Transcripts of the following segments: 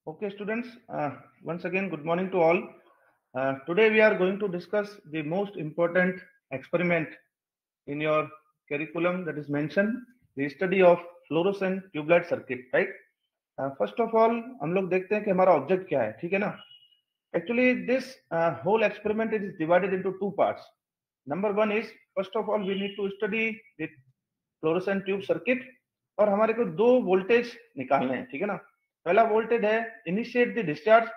Okay, students, once again, good morning to all. Today we are going to discuss the most important experiment in your curriculum that is mentioned, the study of fluorescent tube light circuit, right? First of all, हम लोग देखते हैं कि हमारा object क्या है, ठीक है ना? Actually, this whole experiment is divided into two parts. Number one is, first of all, we need to study the fluorescent tube circuit और हमारे को दो वोल्टेज निकालने हैं, ठीक है ना? पहला वोल्टेज है इनिशिएट द डिस्चार्ज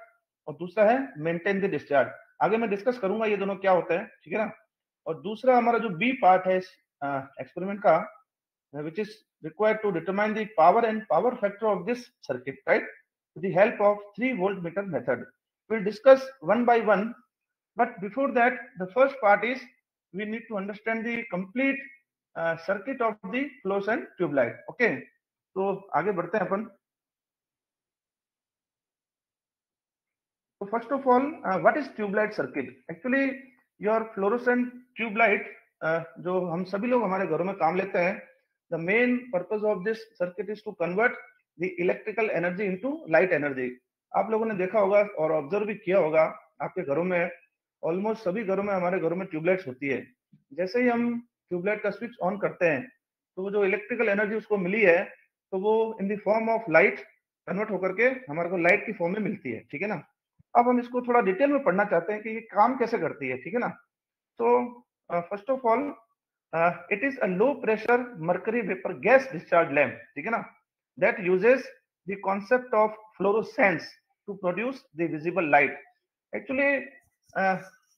और दूसरा है मेंटेन द डिस्चार्ज। आगे मैं डिस्कस करूंगा ये दोनों क्या होते हैं, ठीक है ना? और दूसरा हमारा जो बी पार्ट है इस एक्सपेरिमेंट का, which is required to determine the power and power factor of this circuit, right, with the help of 3 voltmeter method. We'll discuss one by one, but before that, the first part is we need to understand the complete circuit of the fluorescent tube light. Okay, तो आगे बढ़ते हैं अपन. So first of all, what is tube light circuit? Actually, your fluorescent tube light, जो हम सभी लोग हमारे घरों में काम लेते हैं, the main purpose of this circuit is to convert the electrical energy into light energy. आप लोगों ने देखा होगा और ऑब्जर्व भी किया होगा आपके घरों में, ऑलमोस्ट सभी घरों में, हमारे घरों में ट्यूबलाइट्स होती है. जैसे ही हम ट्यूबलाइट का स्विच ऑन करते हैं तो वो जो इलेक्ट्रिकल एनर्जी उसको मिली है तो वो in the form of light convert होकर के हमारे को लाइट की फॉर्म में मिलती है, ठीक है ना? अब हम इसको थोड़ा डिटेल में पढ़ना चाहते हैं कि ये काम कैसे करती है, ठीक है ना? तो first of all, it is a low pressure mercury vapour gas discharge lamp, ठीक है ना, that uses the concept of fluorescence to produce the visible light. Actually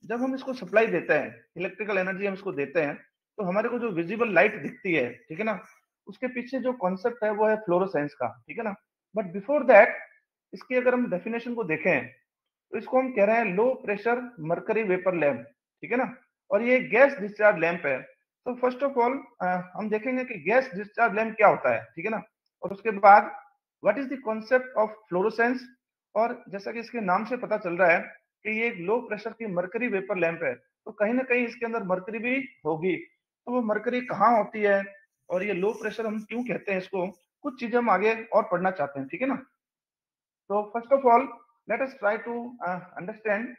जब हम इसको सप्लाई देते हैं, इलेक्ट्रिकल एनर्जी हम इसको देते हैं, तो हमारे को जो विजिबल लाइट दिखती है, ठीक है ना, उसके पीछे जो कॉन्सेप्ट है वो है फ्लोरोसेंस का, ठीक है ना? बट बिफोर दैट, इसकी अगर हम डेफिनेशन को देखें तो इसको हम कह रहे हैं लो प्रेशर मर्करी वेपर लैम्प, ठीक है ना? और ये गैस डिस्चार्ज लैम्प है. तो फर्स्ट ऑफ ऑल हम देखेंगे कि गैस डिस्चार्ज लैम्प क्या होता है, ठीक है ना? और उसके बाद what is the concept of fluorescence. और जैसा कि इसके नाम से पता चल रहा है कि ये एक लो प्रेशर की मर्करी वेपर लैम्प है, तो कहीं ना कहीं इसके अंदर मर्करी भी होगी. तो वो मर्करी कहाँ होती है और ये लो प्रेशर हम क्यों कहते हैं इसको, कुछ चीजें हम आगे और पढ़ना चाहते हैं, ठीक है ना? So first of all, let us try to understand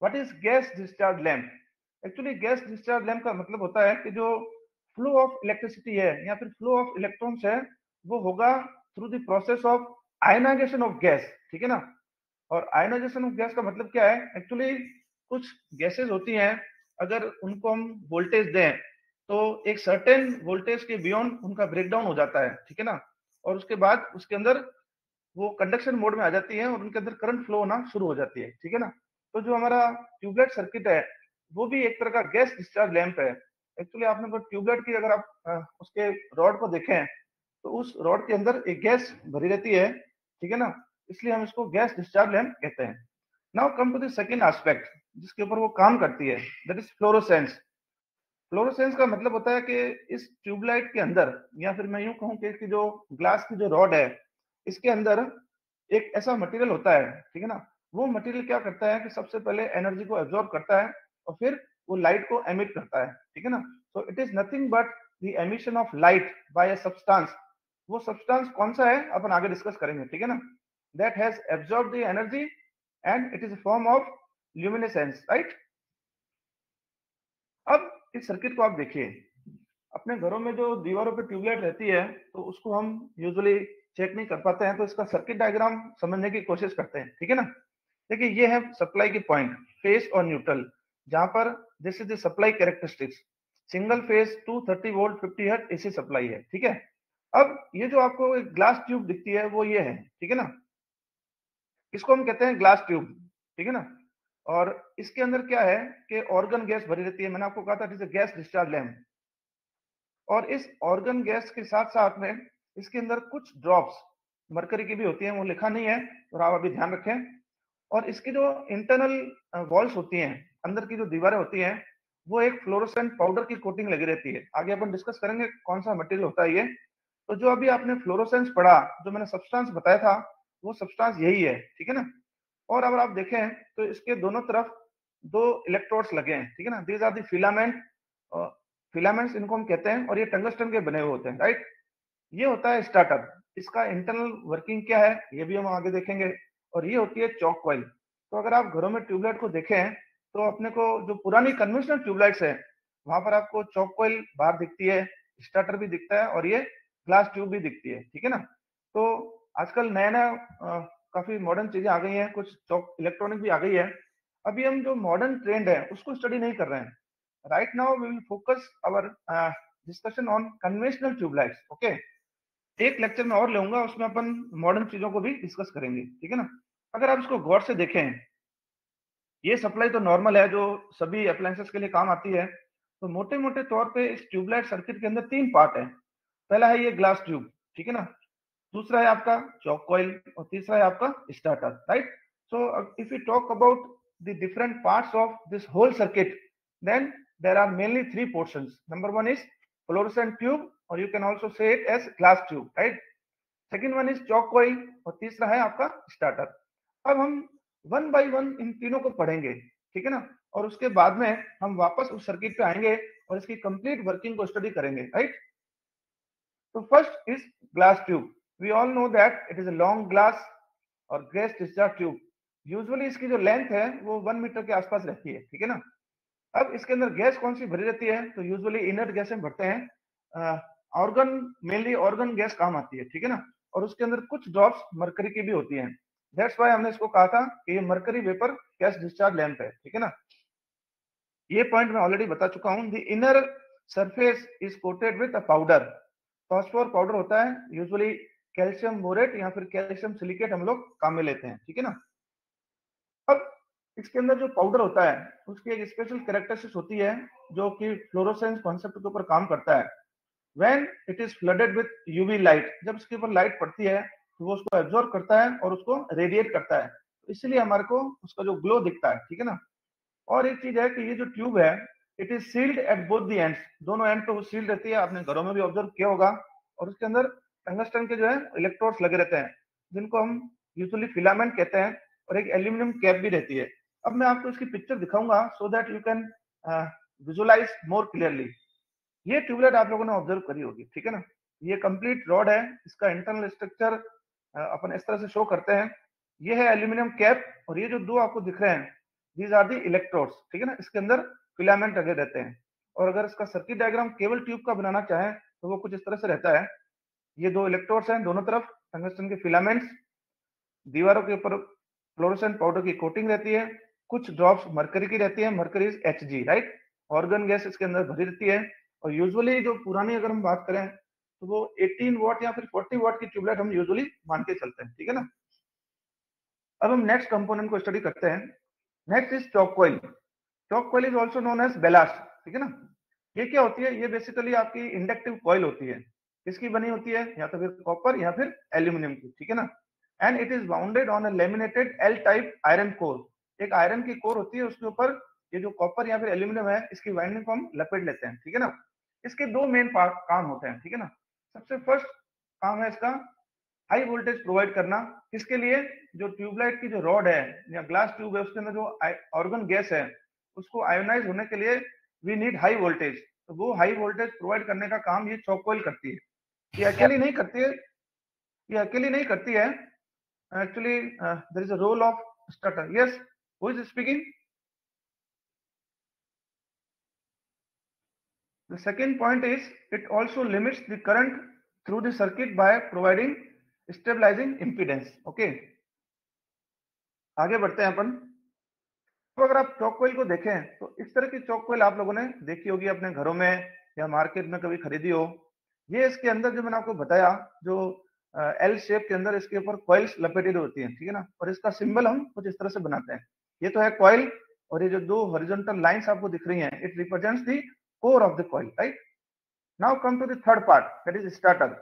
what is gas discharge lamp. Actually, gas discharge lamp का मतलब होता है कि जो फ्लो ऑफ इलेक्ट्रिसिटी है या फिर फ्लो ऑफ इलेक्ट्रॉन्स है वो होगा through the process of ionization of gas, ठीक है ना? और आयनाइजेशन ऑफ गैस का मतलब क्या है? एक्चुअली कुछ गैसेस होती हैं, अगर उनको हम वोल्टेज दें तो एक सर्टेन वोल्टेज के बियॉन्ड उनका ब्रेकडाउन हो जाता है, ठीक है ना? और उसके बाद उसके अंदर वो कंडक्शन मोड में आ जाती है और उनके अंदर करंट फ्लो होना शुरू हो जाती है, ठीक है ना? तो जो हमारा ट्यूबलाइट सर्किट है वो भी एक तरह का गैस डिस्चार्ज लैंप है. एक्चुअली आपने को ट्यूबलाइट की अगर आप उसके रॉड को देखें तो उस रॉड के अंदर एक गैस भरी रहती है, ठीक है ना? इसलिए हम इसको गैस डिस्चार्ज लैंप कहते हैं. Now come to the second aspect जिसके ऊपर वो काम करती है, दैट इज फ्लोरोसेंस. फ्लोरोसेंस का मतलब होता है कि इस ट्यूबलाइट के अंदर, या फिर मैं यूं कहूं कि इसकी जो ग्लास की जो रॉड है इसके अंदर एक ऐसा मटेरियल होता है, ठीक है ना? वो मटेरियल क्या करता है कि सबसे पहले एनर्जी को एब्जॉर्ब करता है और फिर वो लाइट को एमिट करता है, ठीक है ना? So it is nothing but the emission of light by a substance. वो सब्सटेंस कौन सा है अपन आगे डिस्कस करेंगे, ठीक है ना? That has absorb the energy and it is a form of luminescence, right? अब इस सर्किट को आप देखिए, अपने घरों में जो दीवारों पे ट्यूबलाइट रहती है तो उसको हम यूजुअली चेक नहीं कर पाते हैं, तो इसका सर्किट डायग्राम समझने की कोशिश करते हैं, ठीक है ना? देखिए ये है सप्लाई की पॉइंट, फेस और न्यूट्रल, जहां पर this is the supply characteristics. Single phase 230 volt 50 hertz AC supply है, ठीक है? अब ये जो आपको एक ग्लास ट्यूब दिखती है वो ये है, ठीक है ना? इसको हम कहते हैं ग्लास ट्यूब, ठीक है ना? और इसके अंदर क्या है कि ऑर्गन गैस भरी रहती है. मैंने आपको कहा था it is a gas discharge lamp. और इस ऑर्गन गैस के साथ साथ में इसके अंदर कुछ ड्रॉप्स मरकरी की भी होती हैं, वो लिखा नहीं है और आप अभी ध्यान रखें. और इसकी जो इंटरनल वॉल्स होती हैं, अंदर की जो दीवारें होती हैं, वो एक फ्लोरोसेंट पाउडर की कोटिंग लगी रहती है. आगे अपन डिस्कस करेंगे कौन सा मटेरियल होता है ये. तो जो अभी आपने फ्लोरोसेंस पढ़ा, जो मैंने सब्सटेंस बताया था, वो सब्सटेंस यही है, ठीक है ना? और अगर आप देखें तो इसके दोनों तरफ दो इलेक्ट्रोड्स लगे हैं, ठीक है ना? These are the filament. Filaments इनको हम कहते हैं और ये टंगस्टन के बने हुए होते हैं, राइट? ये होता है स्टार्टर. इसका इंटरनल वर्किंग क्या है ये भी हम आगे देखेंगे. और ये होती है चौक कॉइल। तो अगर आप घरों में ट्यूबलाइट को देखें तो अपने को जो पुरानी कन्वेंशनल ट्यूबलाइट्स है वहां पर आपको चौक कॉइल बाहर दिखती है, स्टार्टर भी दिखता है और ये ग्लास ट्यूब भी दिखती है, ठीक है ना। तो आजकल नया नया काफी मॉडर्न चीजें आ गई हैं, कुछ चौक इलेक्ट्रॉनिक भी आ गई है। अभी हम जो मॉडर्न ट्रेंड है उसको स्टडी नहीं कर रहे हैं। Right now we will focus our discussion on conventional tubelights. Okay, एक लेक्चर में और लूंगा, उसमें अपन मॉडर्न चीजों को भी डिस्कस करेंगे, ठीक है ना। अगर आप इसको गौर से देखें, ये सप्लाई तो नॉर्मल है जो सभी अप्लायंसेस के लिए काम आती है। तो मोटे मोटे तौर पे इस ट्यूबलाइट सर्किट के अंदर 3 पार्ट है। पहला है ये ग्लास ट्यूब, ठीक है ना। दूसरा है आपका चौक कॉइल और तीसरा है आपका starter, right. So if you talk about the different parts of this whole circuit, then there are mainly 3 portions. Number 1 is fluorescent tube, or you can also say it as glass tube, right? Second one is chalk coil और तीसरा है आपका starter. अब हम one by one in तीनों को पढ़ेंगे, ठीक है ना, और उसके बाद में हम वापस उस सर्किट पे आएंगे और इसकी कंप्लीट वर्किंग को स्टडी करेंगे, राइट। तो first is glass tube. We all know that it is a long glass और गैस डिस्चार्ज ट्यूब। यूजुअली इसकी जो लेंथ है वो 1 मीटर के आसपास रहती है, ठीक है ना। अब इसके अंदर गैस कौन सी भरी रहती है, तो यूजुअली इनर्ट गैस में भरते हैं। ऑर्गन, मेनली ऑर्गन गैस काम आती है, ठीक है ना। और उसके अंदर कुछ ड्रॉप्स मरकरी की भी होती हैं। दैट्स व्हाई हमने इसको कहा था कि ये mercury vapour gas discharge lamp है, ठीक है ना। ये पॉइंट मैं ऑलरेडी बता चुका हूं। The inner surface is coated with a powder. Phosphor powder होता है, यूजुअली कैल्शियम बोरेट या फिर कैल्शियम सिलिकेट हम लोग काम में लेते हैं, ठीक है ना। अब इसके अंदर जो पाउडर होता है उसकी एक स्पेशल कैरेक्टरिस्टिक्स होती है जो कि फ्लोरोसेंस कॉन्सेप्ट के ऊपर काम करता है। When it is flooded with UV light, जब इसके ऊपर लाइट पड़ती है तो वो उसको एब्जॉर्ब करता है और उसको रेडिएट करता है, इसलिए हमारे को उसका जो ग्लो दिखता है, ठीक है ना। और एक चीज है कि ये जो ट्यूब है it is sealed at both the ends, दोनों एंड पे वो सील्ड रहती है, आपने घरों में भी ऑब्जर्व किया होगा। और उसके अंदर टंगस्टन के जो है इलेक्ट्रोड्स लगे रहते हैं जिनको हम यूजुअली फिलामेंट कहते हैं, और एक एल्यूमिनियम कैप भी रहती है। अब मैं आपको इसकी पिक्चर दिखाऊंगा so that you can visualise more clearly. ये ट्यूबलाइट आप लोगों ने ऑब्जर्व करी होगी, ठीक है ना। ये कंप्लीट रॉड है, इसका इंटरनल स्ट्रक्चर अपन इस तरह से शो करते हैं। ये है एल्यूमिनियम कैप और ये जो दो आपको दिख रहे हैं दीज आर दी इलेक्ट्रोड्स, ठीक है ना। इसके अंदर फिलामेंट लगे रहते हैं। और अगर इसका सर्किट डायग्राम केवल ट्यूब का बनाना चाहें तो वो कुछ इस तरह से रहता है। ये दो इलेक्ट्रोड्स हैं, दोनों तरफ टंगस्टन के फिलामेंट्स, दीवारों के ऊपर फ्लोरोसेंट पाउडर की कोटिंग रहती है, कुछ ड्रॉप्स मरकरी की रहती है, mercury is Hg, right. Organ gas इसके अंदर भरी रहती है। और यूजुअली जो पुरानी अगर हम बात करें तो वो 18 वॉट या फिर 40 वॉट की ट्यूबलाइट हम यूजुअली मान के चलते हैं, ठीक है ना। अब हम नेक्स्ट कंपोनेंट को स्टडी करते हैं। Next is choke coil. Choke coil is also known as ballast, ठीक है ना। ये क्या होती है, ये बेसिकली आपकी इंडक्टिव कॉइल होती है। किसकी बनी होती है, या तो फिर कॉपर या फिर एल्यूमिनियम की, ठीक है ना। And it is bounded on a laminated L type iron core. एक आयरन की कोर होती है, उसके ऊपर ये जो कॉपर या फिर एल्यूमिनियम है इसकी वाइंडिंग को हम लपेट लेते हैं, ठीक है ना। इसके दो मेन काम होते हैं, ठीक है ना। सबसे फर्स्ट काम है इसका हाई वोल्टेज प्रोवाइड करना। किसके लिए, जो ट्यूबलाइट की जो रॉड है या ग्लास ट्यूब है उसके अंदर जो ऑर्गन गैस है उसको आयोनाइज होने के लिए वी नीड हाई वोल्टेज। तो वो हाई वोल्टेज प्रोवाइड करने का काम ये चौक कॉइल करती है। ये अकेली नहीं करती है, ये अकेली नहीं करती है। Actually there is a role of starter. Yes, who is speaking? The second point is it also limits the current through the circuit by providing stabilizing impedance. Okay, आगे बढ़ते हैं अपन। तो अगर आप चौक कोइल को देखें तो इस तरह की चौक कोइल आप लोगों ने देखी होगी अपने घरों में या मार्केट में कभी खरीदी हो। ये इसके अंदर जो मैंने आपको बताया, जो एल शेप के अंदर इसके ऊपर कॉइल्स लपेटेड होती हैं, ठीक है ना। और इसका सिंबल हम कुछ इस तरह से बनाते हैं। ये तो है कॉइल, और ये जो दो हॉरिजॉन्टल लाइंस आपको दिख रही हैं it represents the core of the coil, right. Now come to the third part, that is starter.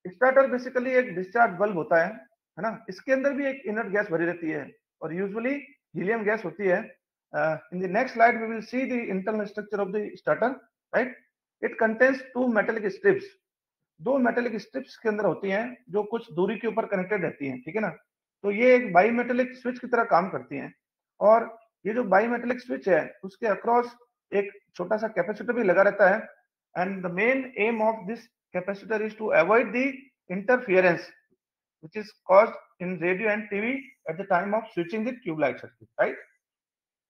Starter basically एक डिस्चार्ज बल्ब होता है ना। इसके अंदर भी एक इनर्ट गैस भरी रहती है और यूजुअली हीलियम गैस होती है। In the next slide we will see the internal structure of the starter, right. It contains two metallic strips. दो मेटेलिक स्ट्रिप्स के अंदर होती हैं जो कुछ दूरी के ऊपर कनेक्टेड रहती हैं, ठीक है ना। तो ये एक बाई मेटेलिक स्विच की तरह काम करती हैं। और ये जो बाई मेटेलिक स्विच है उसके अक्रॉस एक छोटा सा कैपेसिटर भी लगा रहता है। And the main M of this capacitor is to avoid the interference which is caused in radio and TV at the time of switching the tube light circuit, right?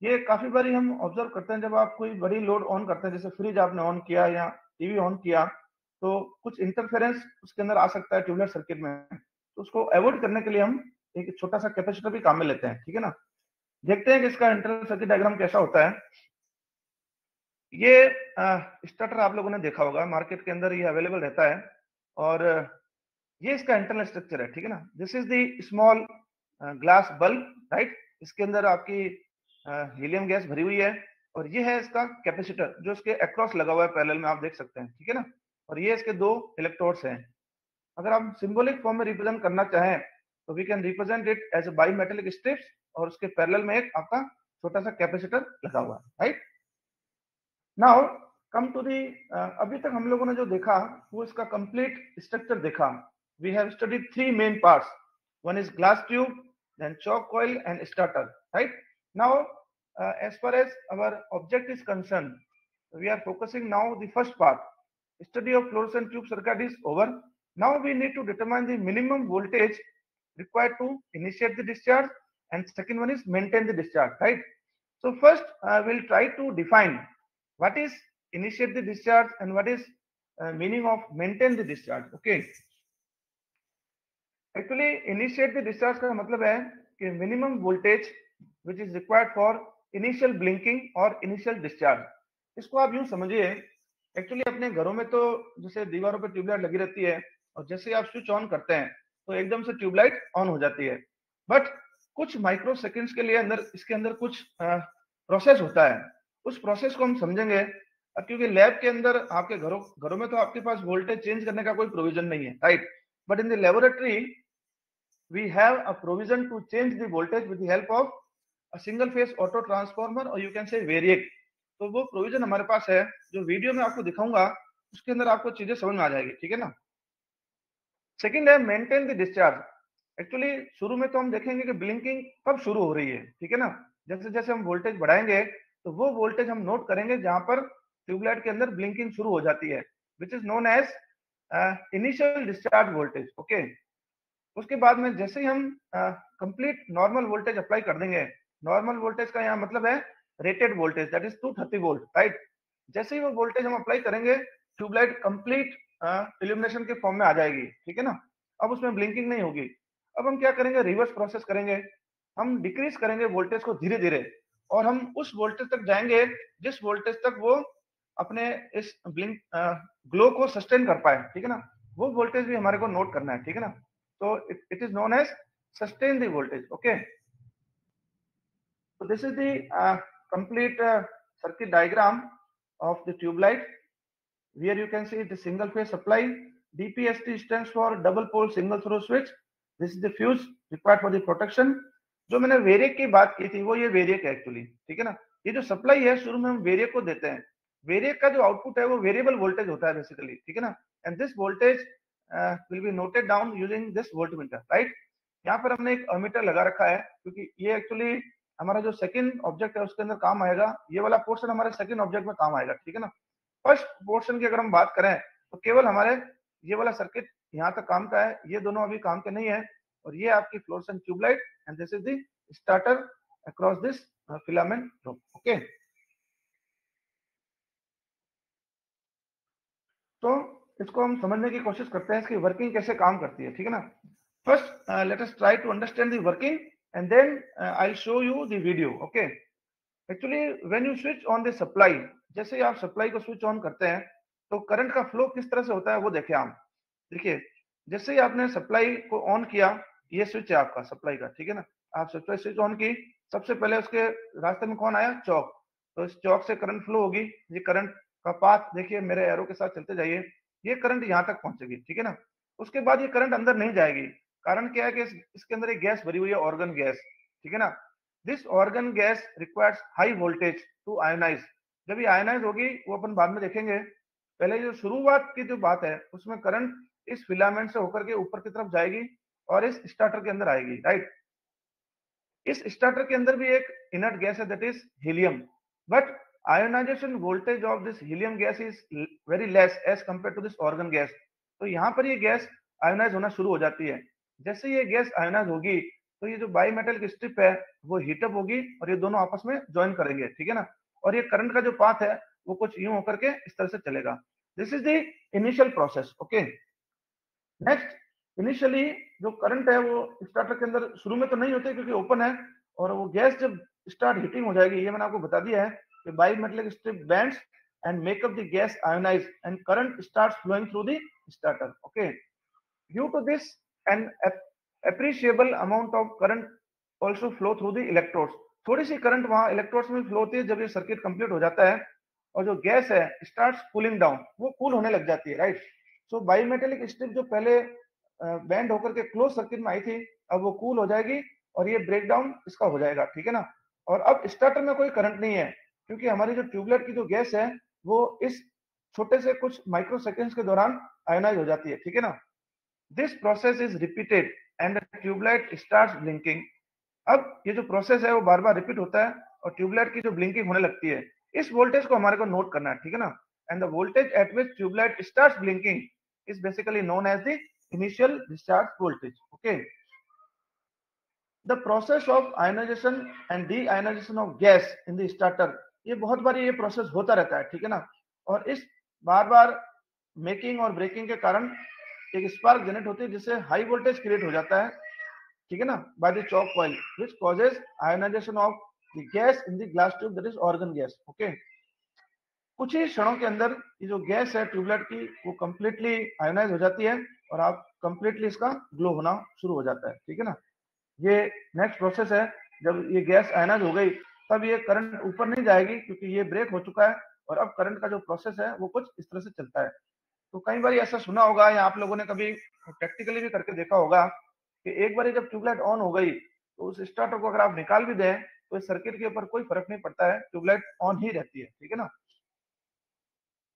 ये काफी बारी हम ऑब्जर्व करते हैं, जब आप कोई बड़ी लोड ऑन करते हैं, जैसे फ्रिज आपने ऑन किया या टीवी ऑन किया, तो कुछ इंटरफेरेंस उसके अंदर आ सकता है ट्यूबलाइट सर्किट में, तो उसको अवॉइड करने के लिए हम एक छोटा सा कैपेसिटर भी काम में लेते हैं, ठीक है ना। देखते हैं कि इसका इंटरनल सर्किट डायग्राम कैसा होता है। ये स्टार्टर आप लोगों ने देखा होगा, मार्केट के अंदर ये अवेलेबल रहता है, और ये इसका इंटरनल स्ट्रक्चर है, ठीक है ना। This is the small glass bulb, right. इसके अंदर आपकी हीलियम गैस भरी हुई है, और ये है इसका कैपेसिटर जो इसके अक्रॉस लगा हुआ है, पैरेलल में आप देख सकते हैं, ठीक है ना। और ये इसके दो इलेक्ट्रोड्स हैं। अगर आप सिंबॉलिक फॉर्म में रिप्रेजेंट करना चाहें तो we can represent it as a bi metallic strips, और उसके पैरेलल में एक आपका छोटा सा कैपेसिटर लगा हुआ है, right. Now come to the, अभी तक हम लोगों ने जो देखा वो इसका कंप्लीट स्ट्रक्चर देखा। We have studied three main parts, one is glass tube, then choke coil and starter, right. Now as far as our object is concerned, we are focusing now the first part. Study of fluorescent tube circuit is over. Now we need to determine the minimum voltage required to initiate the discharge, and second one is maintain the discharge, right? So first we'll try to define what is initiate the discharge and what is meaning of maintain the discharge. Okay, actually initiate the discharge का मतलब है कि minimum voltage which is required for initial blinking और initial discharge. इसको आप यूं समझिए, actually अपने घरों में तो जैसे दीवारों पर ट्यूबलाइट लगी रहती है, और जैसे आप स्विच ऑन करते हैं तो एकदम से ट्यूबलाइट ऑन हो जाती है, बट कुछ माइक्रो सेकेंड्स के लिए अंदर इसके अंदर कुछ प्रोसेस होता है। उस प्रोसेस को हम समझेंगे, क्योंकि लैब के अंदर आपके घरों में तो आपके पास वोल्टेज चेंज करने का कोई प्रोविजन नहीं है, right. But in the laboratory we have a provision to change the voltage with the help of single phase auto transformer, और यू कैन से वेरिएक। तो वो प्रोविजन हमारे पास है, जो वीडियो में आपको दिखाऊंगा उसके अंदर आपको चीजें समझ में आ जाएगी, ठीक है ना। सेकंड है मेंटेन द डिस्चार्ज। एक्चुअली शुरू में तो हम देखेंगे कि ब्लिंकिंग कब शुरू हो रही है, ठीक है ना। जैसे जैसे हम वोल्टेज बढ़ाएंगे तो वो वोल्टेज हम नोट करेंगे जहां पर ट्यूबलाइट के अंदर ब्लिंकिंग शुरू हो जाती है, which is known as initial discharge voltage. Okay, उसके बाद में जैसे ही हम कंप्लीट नॉर्मल वोल्टेज अप्लाई कर देंगे, नॉर्मल वोल्टेज का यहाँ मतलब है rated voltage, that is 230 volt, right. जैसे ही वो वोल्टेज हम अप्लाई करेंगे, ट्यूबलाइट कंप्लीट इल्यूमिनेशन के फॉर्म में आ जाएगी, ठीक है ना। अब उसमें ब्लिंकिंग नहीं होगी। अब हम क्या करेंगे, रिवर्स प्रोसेस करेंगे, हम डिक्रीज करेंगे वोल्टेज को धीरे धीरे, और हम उस वोल्टेज तक जाएंगे जिस वोल्टेज तक वो अपने इस ब्लिंक ग्लो को सस्टेन कर पाए, ठीक है ना। वो वोल्टेज भी हमारे को नोट करना है, ठीक है ना। तो it is known as sustain the voltage. Okay, so this is the complete circuit diagram of the tube light. Here you can see the single phase supply. DPST stands for double pole single throw switch. This is the fuse required for the protection. जो मैंने variac की बात की थी वो ये variac है actually, ठीक है ना। ये जो सप्लाई है शुरू में हम वेरिएक को देते हैं, वेरिएक का जो आउटपुट है वो वेरिएबल वोल्टेज होता है बेसिकली, ठीक है ना। And this voltage will be noted down using this voltmeter, right. यहाँ पर हमने एक अमीटर लगा रखा है, क्योंकि ये एक्चुअली हमारा जो सेकंड ऑब्जेक्ट है उसके अंदर काम आएगा। ये वाला पोर्शन हमारे सेकंड ऑब्जेक्ट में काम आएगा, ठीक है ना। फर्स्ट पोर्शन की अगर हम बात करें तो केवल हमारे ये वाला सर्किट यहाँ तक काम का है, ये दोनों अभी काम के नहीं है। और ये आपकी fluorescent tubelight, and this is the starter across this filament rope. Okay, तो इसको हम समझने की कोशिश करते हैं, इसकी वर्किंग कैसे काम करती है, ठीक है ना। First let us try to understand the working, and then I will show you the video. Okay, actually when you switch on the supply, जैसे ही आप सप्लाई को स्विच ऑन करते हैं तो करंट का फ्लो किस तरह से होता है वो देखें आप। देखिए, जैसे ही आपने सप्लाई को ऑन किया, ये स्विच है आपका सप्लाई का, ठीक है ना। आप सप्लाई स्विच ऑन की, सबसे पहले उसके रास्ते में कौन आया, चौक। तो इस चौक से करंट फ्लो होगी। ये करंट का पाथ देखिए, मेरे एरो के साथ चलते जाइए, ये करंट यहाँ तक पहुंचेगी, ठीक है ना। उसके बाद ये करंट अंदर नहीं जाएगी। कारण क्या है कि इसके अंदर एक गैस भरी हुई है, ऑर्गन गैस, ठीक है ना। This argon gas requires high voltage to ionize. जब ये आयोनाइज होगी वो अपन बाद में देखेंगे। पहले जो शुरुआत की जो बात है उसमें करंट इस फिलामेंट से होकर के ऊपर की तरफ जाएगी और इस स्टार्टर के अंदर आएगी, राइट। इस स्टार्टर के अंदर भी एक इनर्ट गैस है, that is helium, but ionization voltage of this helium gas is very less as compare to this argon gas. तो यहाँ पर ये गैस आयोनाइज होना शुरू हो जाती है। जैसे ये गैस आयनाइज होगी तो ये जो बाई मेटल की स्ट्रिप है वो हीटअप होगी और ये दोनों आपस में ज्वाइन करेंगे, ठीक है ना। और ये करंट का जो पाथ है वो कुछ यूं होकर के इस तरह से चलेगा। This is the initial process. Okay, next initially जो करंट है वो स्टार्टर के अंदर शुरू में तो नहीं होते क्योंकि ओपन है, और वो गैस जब स्टार्ट हीटिंग हो जाएगी, ये मैंने आपको बता दिया है कि bi metallic strip bends and make up the gas ionized and current starts flowing through the starter. Okay, due to this an appreciable amount of current also flow through the electrodes. थोड़ी सी current वहां electrodes में flow होती है जब ये circuit complete हो जाता है, और जो गैस है स्टार्ट्स कूलिंग डाउन, वो कूल होने लग जाती है, राइट। सो बाईमेटेलिक स्ट्रिप जो पहले बैंड होकर के क्लोज सर्किट में आई थी, अब वो कूल हो जाएगी और ये ब्रेक डाउन इसका हो जाएगा, ठीक है ना। और अब स्टार्टर में कोई करंट नहीं है क्योंकि हमारी जो ट्यूबलाइट की जो गैस है वो इस छोटे से कुछ माइक्रो सेकेंड्स के दौरान आयोनाइज हो जाती है, ठीक है ना। This process is repeated and the tubelight starts blinking. अब ये जो प्रोसेस है वो बार बार रिपीट होता है और ट्यूबलाइट की जो ब्लिंकिंग होने लगती है, इस वोल्टेज को हमारे को नोट करना है, ठीक है ना। And the voltage at which tubelight starts blinking is basically known as the initial discharge voltage. Okay, the process of ionization and de ionization of gas in the starter, ये बहुत बार ये प्रोसेस होता रहता है, ठीक है ना। और इस बार बार मेकिंग और ब्रेकिंग के कारण एक स्पार्क जनरेट होती है जिससे हाई वोल्टेज क्रिएट हो जाता है, ठीक है ना, by the choke coil which causes ionization of the gas in the glass tube, that is argon gas. Okay, कुछ ही क्षणों के अंदर ये जो गैस है ट्यूबलाइट की वो कंप्लीटली आयोनाइज हो जाती है और आप कंप्लीटली इसका ग्लो होना शुरू हो जाता है, ठीक है ना। ये नेक्स्ट प्रोसेस है, जब ये गैस आयनाइज हो गई तब ये करंट ऊपर नहीं जाएगी क्योंकि ये ब्रेक हो चुका है, और अब करंट का जो प्रोसेस है वो कुछ इस तरह से चलता है। तो कई बार ऐसा सुना होगा या आप लोगों ने कभी प्रैक्टिकली भी करके देखा होगा कि एक बार जब ट्यूबलाइट ऑन हो गई तो उस स्टार्टर को अगर आप निकाल भी दें तो इस सर्किट के ऊपर कोई फर्क नहीं पड़ता है, ट्यूबलाइट ऑन ही रहती है, ठीक है ना।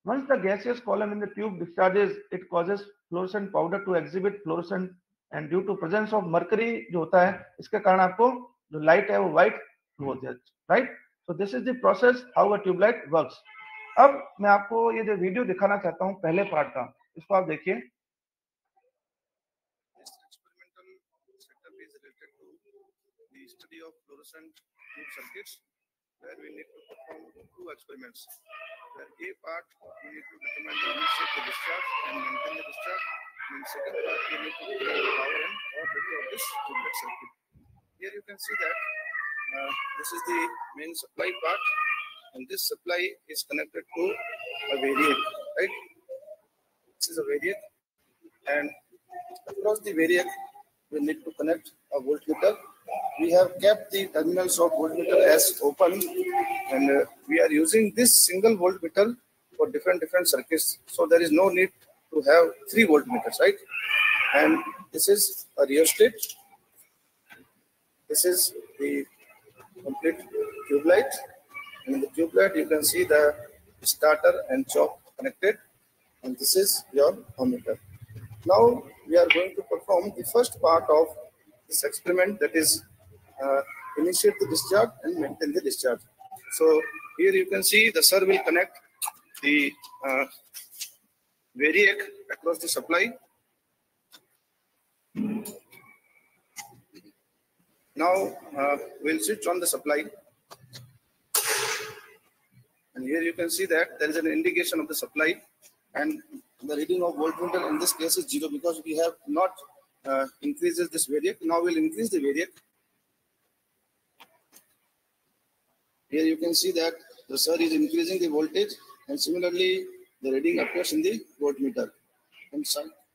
Once the gaseous column in the tube discharges, it causes fluorescent powder to exhibit fluorescent, and due to presence of mercury जो होता है इसके कारण आपको जो लाइट है वो व्हाइट होती है, राइट। So this is the process how a tubelight works. अब मैं आपको ये जो वीडियो दिखाना चाहता हूँ पहले पार्ट का, इसको आप देखिए। Study of fluorescent tube circuits, where we need to perform two experiments. Where A part we need to determine the initiate the discharge and maintain the discharge. And second part we need to determine the power and power of this tubeless circuit. Here you can see that this is the main supply part, and this supply is connected to a variac, right? This is a variac, and across the variac we need to connect a voltmeter. We have kept the terminals of voltmeter as open, and we are using this single voltmeter for different circuits. So there is no need to have 3 voltmeters, right? And this is a rheostat. This is the complete tube light. In the tube light, you can see the starter and choke connected, and this is your ohmmeter. Now we are going to perform the first part of this experiment, that is initiate the discharge and maintain the discharge. So here you can see the sir will connect the variac across the supply. Now we'll switch on the supply, and here you can see that there is an indication of the supply, and the reading of voltmeter in this case is 0 because we have not increases this variac. Now we'll increase the variac. Here you can see that the sir is increasing the voltage, and similarly the reading appears in the voltmeter. And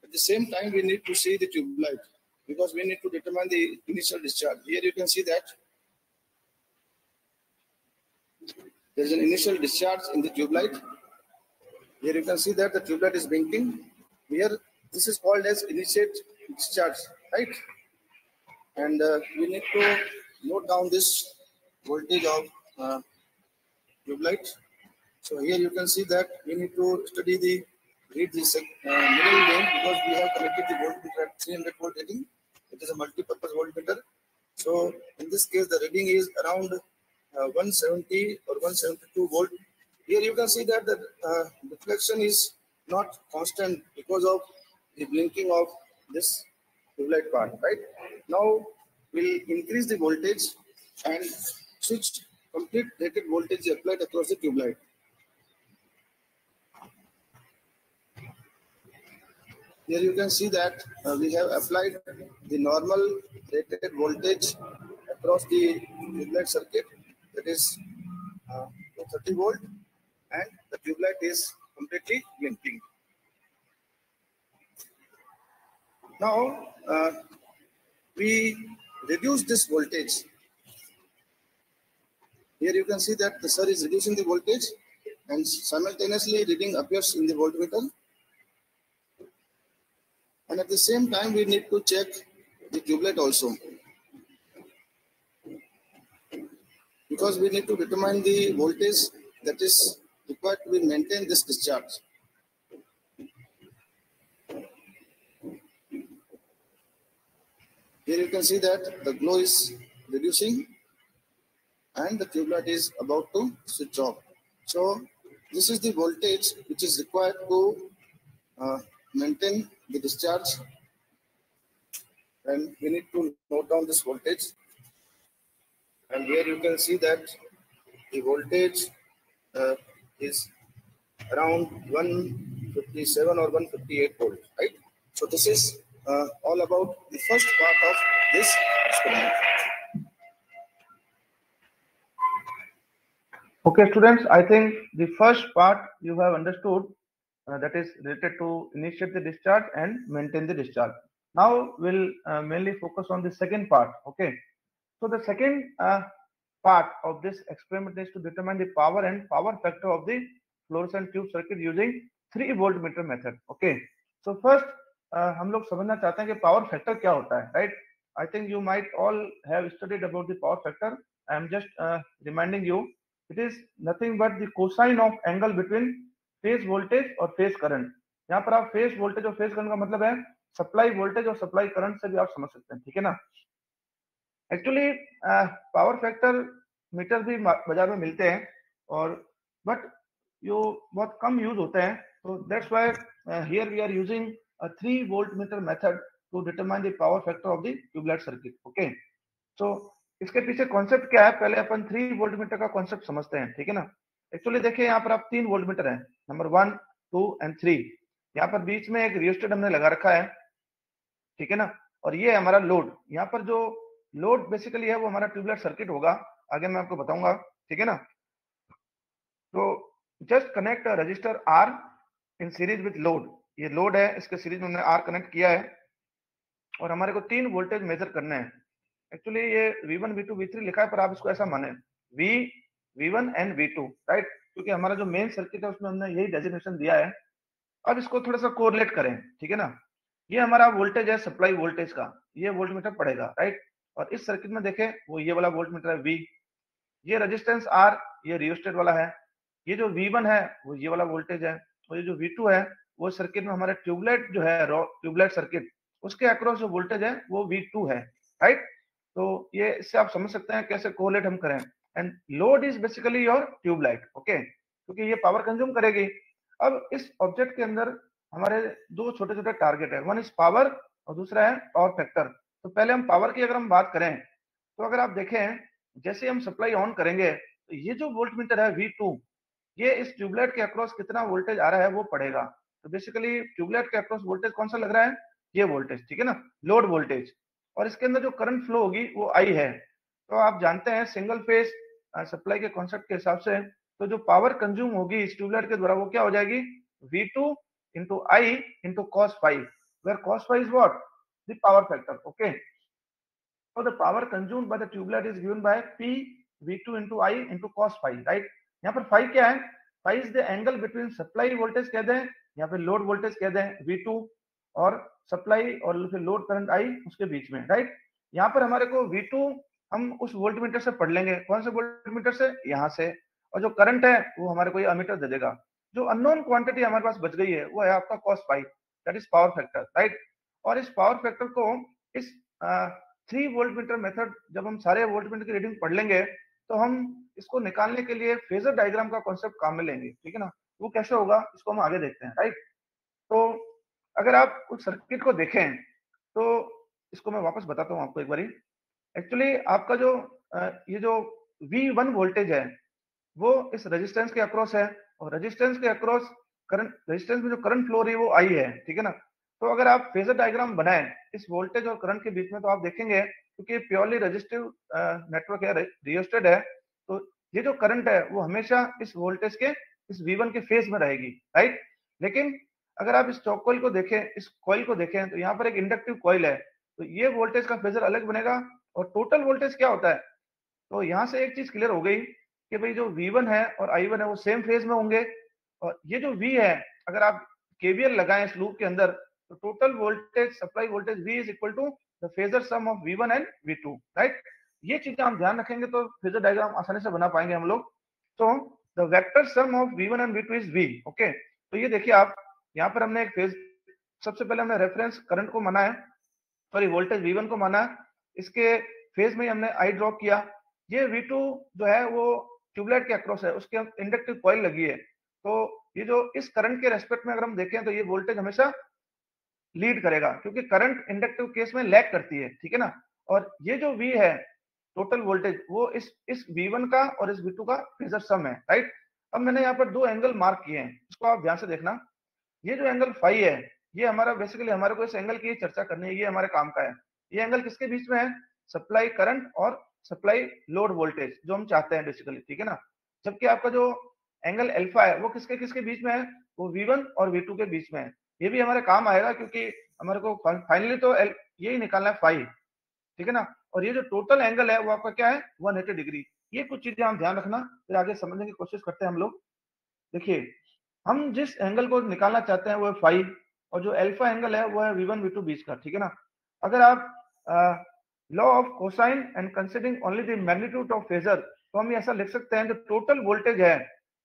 at the same time we need to see the tube light because we need to determine the initial discharge. Here you can see that there is an initial discharge in the tube light. Here you can see that the tube light is blinking. Here this is called as initiate discharge, right? And we need to note down this voltage of tube light. So here you can see that we need to study the read this middle lane because we have connected the voltmeter at 300 volt rating. It is a multi-purpose voltmeter. So in this case, the reading is around 170 or 172 volt. Here you can see that the deflection is not constant because of the blinking of this tube-light part, right? Now we'll increase the voltage and switch complete rated voltage applied across the tube light. Here you can see that we have applied the normal rated voltage across the tube light circuit, that is 30 volt, and the tube light is completely blinking. Now we reduce this voltage. Here you can see that the sir is reducing the voltage and simultaneously reading appears in the voltmeter. And at the same time, we need to check the tube light also, because we need to determine the voltage that is required to maintain this discharge. Here you can see that the glow is reducing and the tube light is about to switch off. So this is the voltage which is required to maintain the discharge, and we need to note down this voltage. And here you can see that the voltage is around 157 or 158 volt, right? So this is all about the first part of this experiment. Okay, students, I think the first part you have understood, that is related to initiate the discharge and maintain the discharge. Now we'll mainly focus on the second part. Okay, so the second part of this experiment is to determine the power and power factor of the fluorescent tube circuit using 3 voltmeter method. Okay, so first हम लोग समझना चाहते हैं कि power factor क्या होता है, right? I think you might all have studied about the power factor. I am just reminding you, it is nothing but the cosine of angle between phase voltage और फेज करंट. यहाँ पर आप phase voltage और phase current का मतलब है supply voltage और supply current से भी आप समझ सकते हैं, ठीक है ना. एक्चुअली पावर फैक्टर मीटर भी बाजार में मिलते हैं और बट यो बहुत कम यूज होते हैं, तो that's why here we are using a 3 voltmeter method to determine the power factor of the tubelight circuit. Okay, so इसके पीछे कॉन्सेप्ट क्या है, पहले अपन 3 वोल्टमीटर का कॉन्सेप्ट समझते हैं, ठीक है ना. एक्चुअली देखिए यहाँ पर आप 3 वोल्टमीटर हैं, नंबर 1, 2 एंड 3. यहाँ पर बीच में एक रियोस्टेट हमने लगा रखा है, ठीक है ना, और ये हमारा लोड. यहाँ पर जो लोड बेसिकली है वो हमारा ट्यूबलाइट सर्किट होगा, आगे मैं आपको बताऊंगा, ठीक है ना. तो just connect resistor R in series with load. ये लोड है, इसके सीरीज में हमने आर कनेक्ट किया है और हमारे को 3 वोल्टेज मेजर करने हैं. एक्चुअली ये V1, V2, V3 लिखा है, पर आप इसको ऐसा माने V1 एंड V2, राइट, क्योंकि हमारा जो मेन सर्किट है उसमें हमने यही डेजिग्नेशन दिया है. अब इसको थोड़ा सा कोरिलेट करें, ठीक है ना. ये हमारा वोल्टेज है सप्लाई वोल्टेज का, ये वोल्टमीटर पड़ेगा, राइट. और इस सर्किट में देखें वो ये वाला वोल्टमीटर है V, ये रेजिस्टेंस R, ये रियोस्टेट वाला है. ये जो V1 है वो ये वाला वोल्टेज है, और ये जो V2 है वो सर्किट में हमारे ट्यूबलाइट जो है ट्यूबलाइट सर्किट उसके अक्रॉस जो वोल्टेज है वो V2 है, राइट. तो ये इससे आप समझ सकते हैं कैसे कोरिलेट हम करें. And load is basically your tubelight, okay, क्योंकि ये पावर कंज्यूम करेगी. अब इस ऑब्जेक्ट के अंदर हमारे 2 छोटे छोटे टारगेट है, वन इज पावर और दूसरा है पावर फैक्टर. तो पहले हम पावर की अगर हम बात करें तो अगर आप देखें जैसे हम सप्लाई ऑन करेंगे तो ये जो वोल्टमीटर है V2, ये इस ट्यूबलाइट के अक्रॉस कितना वोल्टेज आ रहा है वो पड़ेगा. तो बेसिकली ट्यूबलाइट के अक्रॉस वोल्टेज कौन सा लग रहा है, ये वोल्टेज, ठीक है ना, लोड वोल्टेज. और इसके अंदर जो करंट फ्लो होगी वो I है. तो आप जानते हैं सिंगल फेज सप्लाई के कॉन्सेप्ट के हिसाब से तो जो पावर कंज्यूम होगी इस ट्यूबलाइट के द्वारा वो क्या हो जाएगी, V2 into I into cos phi, where cos phi is what, the power factor. Okay, so the power consumed by the tubelight is given by P V2 into I into cos phi, right. यहाँ पर phi क्या है, phi is the angle between supply voltage कह दें या फिर load voltage कह दें V2 और सप्लाई और फिर लोड करंट I उसके बीच में, राइट. यहाँ पर हमारे को V2 हम उस वोल्टमीटर से पढ़ लेंगे, कौन से वोल्टमीटर से, यहाँ से, और जो करंट है वो हमारे को ये अमीटर दे देगा. जो अननोन क्वांटिटी हमारे पास बच गई है वो है आपका cos phi, that is power factor, right. और इस पावर फैक्टर को इस 3 वोल्टमीटर मेथड जब हम सारे वोल्टमीटर की रीडिंग पढ़ लेंगे तो हम इसको निकालने के लिए फेजर डायग्राम का कॉन्सेप्ट काम में लेंगे, ठीक है ना. वो कैसे होगा इसको हम आगे देखते हैं, राइट. तो अगर आप उस सर्किट को देखें तो इसको मैं वापस बताता हूँ आपको एक बारी। एक्चुअली आपका जो ये जो V1 वोल्टेज है वो इस रेजिस्टेंस के अक्रॉस है, और रेजिस्टेंस के अक्रॉस करंट, रेजिस्टेंस में जो करंट फ्लो रही है वो I है, ठीक है ना। तो अगर आप फेजर डायग्राम बनाएं इस वोल्टेज और करंट के बीच में, तो आप देखेंगे क्योंकि प्योरली रेजिस्टिव नेटवर्क है, रियोस्टेट है, तो ये जो करंट है वो हमेशा इस वोल्टेज के इस V1 के फेज में रहेगी, राइट। लेकिन अगर आप इस चौक कॉइल को देखें, इस कॉइल को देखें, तो यहाँ पर एक इंडक्टिव कॉइल है, तो ये वोल्टेज का फेजर अलग बनेगा। और टोटल वोल्टेज क्या होता है, तो यहाँ से एक चीज क्लियर हो गई कि भाई जो V1 है और I1 है वो सेम फेज में होंगे, और ये जो V है अगर आप KVL लगाएं इस लूप के अंदर, तो total voltage, supply voltage V is equal to the phasor sum of V1 and V2, right. ये चीजें हम ध्यान रखेंगे तो फेजर डायग्राम आसानी से बना पाएंगे हम लोग। तो the vector sum of V1 and V2 is V, okay. तो ये देखिए आप, यहाँ पर हमने एक फेज, सबसे पहले हमने रेफरेंस करंट को माना है, सॉरी वोल्टेज V1 को माना, इसके फेज में हमने I ड्रॉ किया। ये V2 जो है वो ट्यूबलाइट के अक्रॉस है, उसके इंडक्टिव कॉइल लगी है, तो ये जो इस करंट के रेस्पेक्ट में अगर हम देखें तो ये वोल्टेज हमेशा लीड करेगा, क्योंकि करंट इंडक्टिव केस में लैग करती है, ठीक है ना। और ये जो V है टोटल वोल्टेज, वो इस V1 का और इस V2 का फेजर सम है, राइट। अब मैंने यहाँ पर दो एंगल मार्क किए हैं, इसको आप ध्यान से देखना। ये जो एंगल फाई है, ये हमारा बेसिकली, हमारे को इस एंगल की चर्चा करनी है, ये हमारे काम का है। ये एंगल किसके बीच में है, सप्लाई करंट और सप्लाई लोड वोल्टेज जो हम चाहते हैं बेसिकली, ठीक है ना। जबकि आपका जो एंगल अल्फा है वो किसके किसके बीच में है, वो V1 और V2 के बीच में है। ये भी हमारे काम आएगा क्योंकि हमारे को फाइनली तो यही निकालना है फाई, ठीक है ना। और ये जो टोटल एंगल है वो आपका क्या है, 180 डिग्री। ये कुछ चीजें हम ध्यान रखना, फिर आगे समझने की कोशिश करते हैं हम लोग। देखिए, हम जिस एंगल को निकालना चाहते हैं वो है फाई, और जो अल्फा एंगल है वो है V1 V2 बीच का, ठीक है ना। अगर आप law of cosine and considering only the magnitude of phasor, तो हम ऐसा लिख सकते हैं जो टोटल वोल्टेज है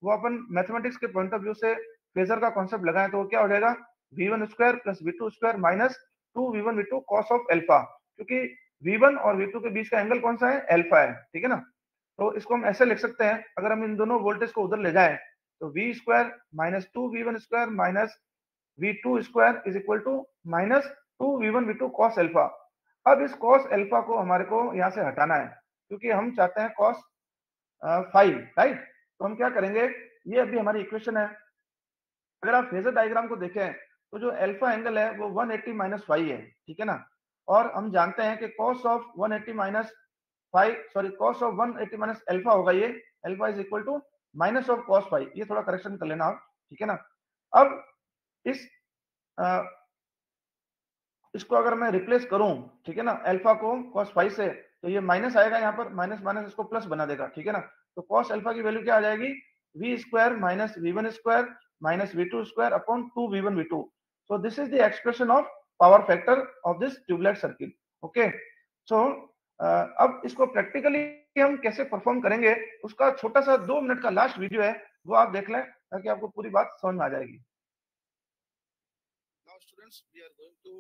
वो अपन मैथमेटिक्स के पॉइंट ऑफ व्यू से फेजर का कॉन्सेप्ट लगाएं तो क्या हो जाएगा, V1 square plus V2 square minus 2V1 V2 cos of alpha, क्योंकि V1 और V2 के बीच का एंगल कौन सा है, अल्फा है, ठीक है ना। तो इसको हम ऐसे लिख सकते हैं, अगर हम इन दोनों वोल्टेज को उधर ले जाएं तो V square minus 2V1 square minus V2 square is equal to minus 2V1 V2 cos alpha. अब इस कॉस अल्फा को हमारे को यहाँ से हटाना है, क्योंकि हम चाहते हैं कॉस फाई, राइट। तो हम क्या करेंगे, ये अभी हमारी इक्वेशन है। अगर आप फेजर डायग्राम को देखें तो जो अल्फा एंगल है वो 180 माइनस फाई है, ठीक है ना। और हम जानते हैं कि cos of 180 minus phi, sorry cos of 180 minus alpha होगा, ये alpha is equal to minus of cos phi. ये थोड़ा करेक्शन कर लेना आप, ठीक है ना। अब इस आ, इसको अगर मैं रिप्लेस करूं, ठीक है ना, अल्फा को cos फाई से, तो ये माइनस आएगा, यहाँ पर माइनस माइनस इसको प्लस बना देगा, ठीक है ना। तो cos अल्फा की वैल्यू क्या आ जाएगी, V square minus V1 square minus V2 square upon 2V1 V2। So this is the expression of power factor of this tubelight circuit, okay. So अब इसको प्रैक्टिकली हम कैसे परफॉर्म करेंगे, उसका छोटा सा 2 मिनट का लास्ट वीडियो है, वो आप देख लें ताकि आपको पूरी बात समझ में आ जाएगी। Students, we are going to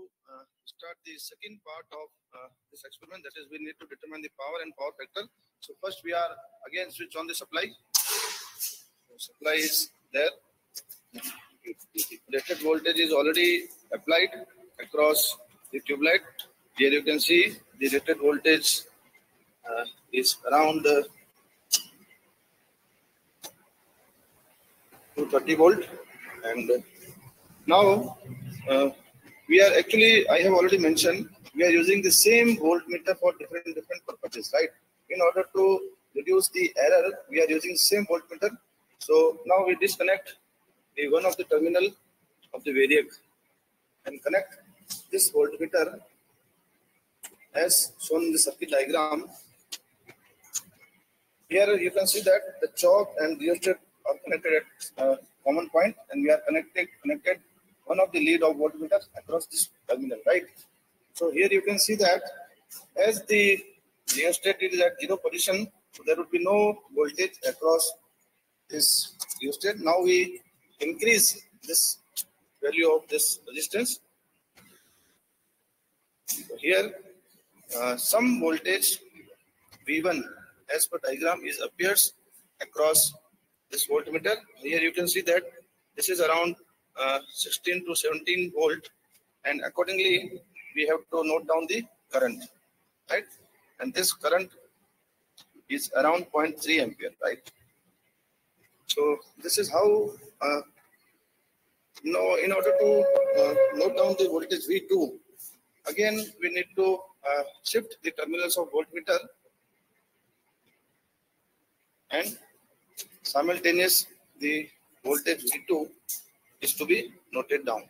start the second part of this experiment, that is we need to determine the power and power factor. So first we are again switch on the supply. So supply is there. Rated voltage is already applied across the tube light. Here you can see the rated voltage is around 230 volt, and now we are actually, I have already mentioned, we are using the same voltmeter for different purposes, right? In order to reduce the error, we are using same voltmeter. So now we disconnect the one of the terminal of the variac and connect this voltmeter as shown in the circuit diagram. Here you can see that the choke and rheostat are connected at a common point, and we are connected one of the lead of voltmeter across this terminal, right? So here you can see that as the rheostat is at 0 position, so there would be no voltage across this rheostat. Now we increase this value of this resistance. So here some voltage V1 as per diagram is appears across this voltmeter. Here you can see that this is around 16 to 17 volt, and accordingly we have to note down the current, right? And this current is around 0.3 ampere, right? So this is how, in order to note down the voltage V2, again we need to shift the terminals of voltmeter and simultaneous the voltage V2 is to be noted down.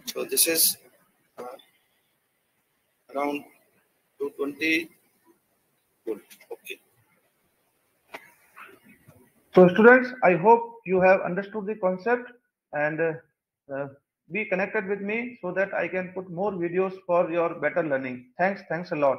So this is around 220 volt. Okay. So students, I hope you have understood the concept, and be connected with me so that I can put more videos for your better learning. Thanks a lot.